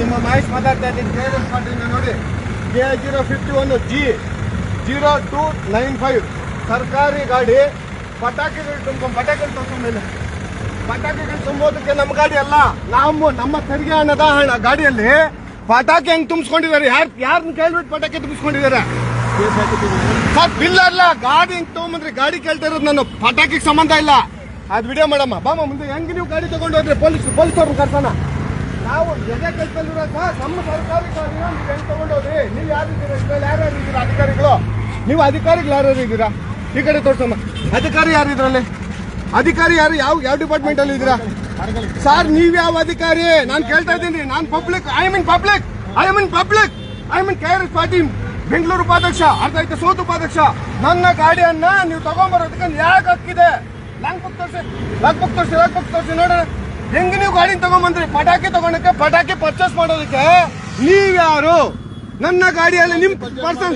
ನಿಮ್ಮ ಮಹೇಶ್ ಮಾತಾಡ್ತಾ ಇದ್ದೀನಿ. KRS ಪಾಟೀಲ್ ನೋಡಿ, K051G0295 ಸರ್ಕಾರಿ ಗಾಡಿ ಪಟಾಕಿಗಳು ತುಂಬಿಲ್ಲ. ಪಟಾಕಿಗಳು ತುಂಬೋದಕ್ಕೆ ನಮ್ಮ ಗಾಡಿ ಅಲ್ಲ, ನಮ್ಮ ತೆರಿಗೆ ಹಣದ ಗಾಡಿಯಲ್ಲಿ ಪಟಾಕಿ ಹೆಂಗ್ ತುಂಬಿಸ್ಕೊಂಡಿದ್ದಾರೆ? ಯಾರನ್ನ ಕೇಳ್ಬಿಟ್ಟು ಪಟಾಕಿ ತುಂಬಿಸ್ಕೊಂಡಿದ್ದಾರೆ? ಸರ್ ಬಿಲ್ ಅಲ್ಲ, ಗಾಡಿ ಹೆಂಗ್ ತಗೊಂಬಂದ್ರಿ? ಗಾಡಿ ಕೇಳ್ತಾ ಇರೋದು ನಾನು, ಪಟಾಕಿಗೆ ಸಂಬಂಧ ಇಲ್ಲ. ಅದು ವಿಡಿಯೋ ಮಾಡಮ್ಮ ಬಾಮ ಮುಂದೆ. ಹೆಂಗ್ ನೀವು ಗಾಡಿ ತಗೊಂಡು ಹೋದ್ರೆ ಪೊಲೀಸವ್ರನ್ನ ಕರ್ಸೋಣ? ನಾವು ಎದೆ ಕೆಲಸದಲ್ಲಿರೋ ನಮ್ಮ ಸರ್ಕಾರಿ ಗಾಡಿನ ನೀವು ಹೆಂಗ್ ತಗೊಂಡೋದ್ರಿ? ನೀವು ಯಾರಿದ್ದೀರಾ ಇದ್ರಲ್ಲಿ? ಯಾರ್ಯಾರು ಇದ್ದೀರಾ ಅಧಿಕಾರಿಗಳು? ನೀವು ಅಧಿಕಾರಿಗಳು ಯಾರ್ಯಾರು ಇದ್ದೀರಾ? ಈ ಕಡೆ ತೋರ್ಸಮ್ಮ. ಅಧಿಕಾರಿ ಯಾರು ಇದ್ರಲ್ಲಿ? ಅಧಿಕಾರಿ ಯಾರು? ಯಾವ ಡಿಪಾರ್ಟ್ಮೆಂಟ್ ಅಲ್ಲಿ ಇದ್ದೀರಾ ಸರ್? ನೀವ್ ಯಾವ ಅಧಿಕಾರಿ? ನಾನು ಕೇಳ್ತಾ ಇದ್ದೀನಿ. ನಾನು public, I mean KRS Patil, Bengaluru ಉಪಾಧ್ಯಕ್ಷ, ಅರ್ಥ ಆಯ್ತು, ಸೋತು ಉಪಾಧ್ಯಕ್ಷ. ನನ್ನ ಗಾಡಿಯನ್ನ ನೀವು ತಗೊಂಡ್ಬರೋದಕ್ಕೆ ಯಾಕೆ ಹಕ್ಕಿದೆ? ಲಾಂಗ್ ಬುಕ್ ತೋರಿಸಿ ನೋಡೋಣ. ಹೆಂಗ್ ನೀವು ಗಾಡಿನ ತಗೊಂಡ್ಬಂದ್ರಿ? ಪಟಾಕಿ ತಗೊಂಡಕ್ಕೆ, ಪಟಾಕಿ ಪರ್ಚೇಸ್ ಮಾಡೋದಕ್ಕೆ ನೀವ್ಯಾರು? ನನ್ನ ಗಾಡಿಯಲ್ಲಿ ನಿಮ್ ಪರ್ಸನ್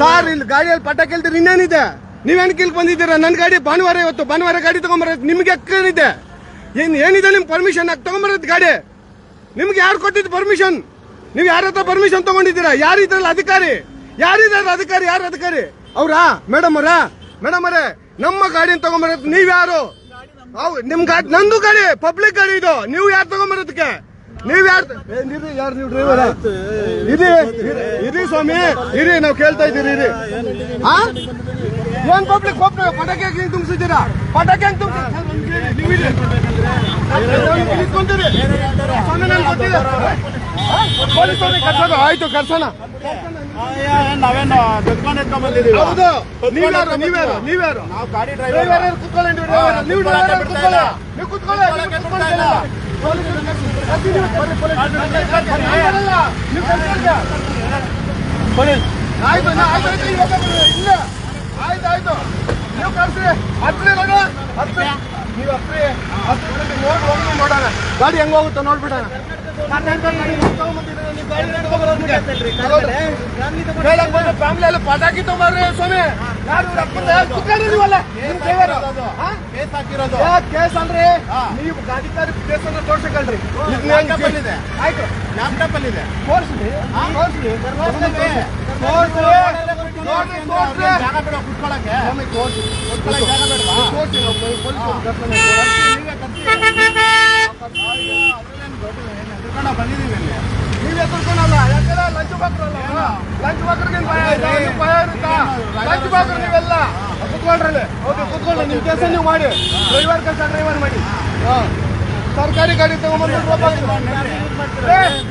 ಸರ್, ಇಲ್ಲಿ ಗಾಡಿಯಲ್ಲಿ ಪಟಾಕಿ ಇಲ್ದಿರ ಇನ್ನೇನಿದೆ? ನೀವೇನ್ ಕಿಲ್ಕ್ ಬಂದಿದ್ದೀರಾ? ನನ್ನ ಗಾಡಿ ಭಾನುವಾರ ಗಾಡಿ ತಗೊಂಡ್ಬರೋದು ನಿಮ್ಗೆ ಏನಿದೆ? ಏನಿದೆ ನಿಮ್ ಪರ್ಮಿಷನ್? ತಗೊಂಡ್ಬರೋದು ಗಾಡಿ ನಿಮ್ಗೆ ಯಾರು ಕೊಟ್ಟಿದ್ದು ಪರ್ಮಿಷನ್? ನೀವು ಯಾರ ಹತ್ರ ಪರ್ಮಿಷನ್ ತಗೊಂಡಿದ್ದೀರಾ? ಯಾರು ಇದ್ರಲ್ಲ ಅಧಿಕಾರಿ? ಯಾರು ಅಧಿಕಾರಿ? ಅವ್ರಾ? ಮೇಡಮ್ ಅವರೇ, ನಮ್ಮ ಗಾಡಿನ ತಗೊಂಡ್ಬರೋದು ನೀವ್ಯಾರು? ನಿಮ್ ಗಾಡಿ, ನಂದು ಗಾಡಿ, ಪಬ್ಲಿಕ್ ಗಾಡಿ ಇದು. ನೀವು ಯಾರು ತಗೊಂಡ್ಬರೋದಕ್ಕೆ? ನೀವ್ ಯಾರು? ನೀವು ಡ್ರೈವರ್ ಇರಿ ಸ್ವಾಮಿ, ಇರಿ, ನಾವು ಕೇಳ್ತಾ ಇದ್ದೀರಿ, ಇರಿ. ಏನ್ ಪಬ್ಲಿಕ್ ಪಟಾಕಿ ಹೆಂಗ್ ತುಂಬಿಸಿದ್ದೀರಾ? ಪಟಾಕಿ ಹೆಂಗ್ ತುಂಬಿಸ್ಕೊಂತೀರಿ? ಆಯ್ತು, ಕರ್ಸೋಣ. ನಾವೇನು ಬಂದಿದ್ದೀವಿ. ಹೌದು, ನೀವ್ಯಾರು? ನಾವು ಗಾಡಿ ಡ್ರೈವರ್. ನೀವು ಕುತ್ಕೊಳ್ಳಿ. ಆಯ್ತು, ನೀವು ಕರ್ಸಿ. ನೋಡೋಣ ಗಾಡಿ ಹೆಂಗ್ ಹೋಗುತ್ತೋ ನೋಡ್ಬಿಡೋಣ. ಫ್ಯಾಮಿಲಿ ಎಲ್ಲ ಪಟಾಕಿ ತಗೊಂಡ್ರಿ ಸ್ವಾಮಿ. ಕೇಸ್ ಅಲ್ರಿ, ನೀವು ಅಧಿಕಾರಿ ಕೇಸ್ ಅನ್ನ ತೋರ್ಸಕಲ್ರಿ. ಆಯ್ತು, ಲ್ಯಾಪ್ಟಾಪ್ ಅಲ್ಲಿ ಇದೆ. ಜಾಗ ಬೇಡ ಕುತ್ಕೊಳ್ಳಕ್ಕೆ. ಬಂದಿದ್ದೀವಿ. ನೀವೇ ತಿಳ್ಕೊಳಲ್ಲ, ಯಾಕಂದ್ರೆ ಲಂಚ್ ಬಾಕ್ರಲ್ಲ. ಲಂಚ್ ಬಾಕ್ರಿಗೆ ಭಯ ಇರುತ್ತಾ? ಲಂಚ್ ಬಾಕ್ರು ನೀವೆಲ್ಲ ಕುತ್ಕೊಳ್ರಲ್ಲಿ. ಹೌದು, ಕುತ್ಕೊಳ್ಳಿ. ನಿಮ್ ಕೆಲಸ ನೀವು ಮಾಡಿ. ಡ್ರೈವರ್ ಮಾಡಿ. ಸರ್ಕಾರಿ ಗಾಡಿ ತಗೊಂಡ್ಬಂದು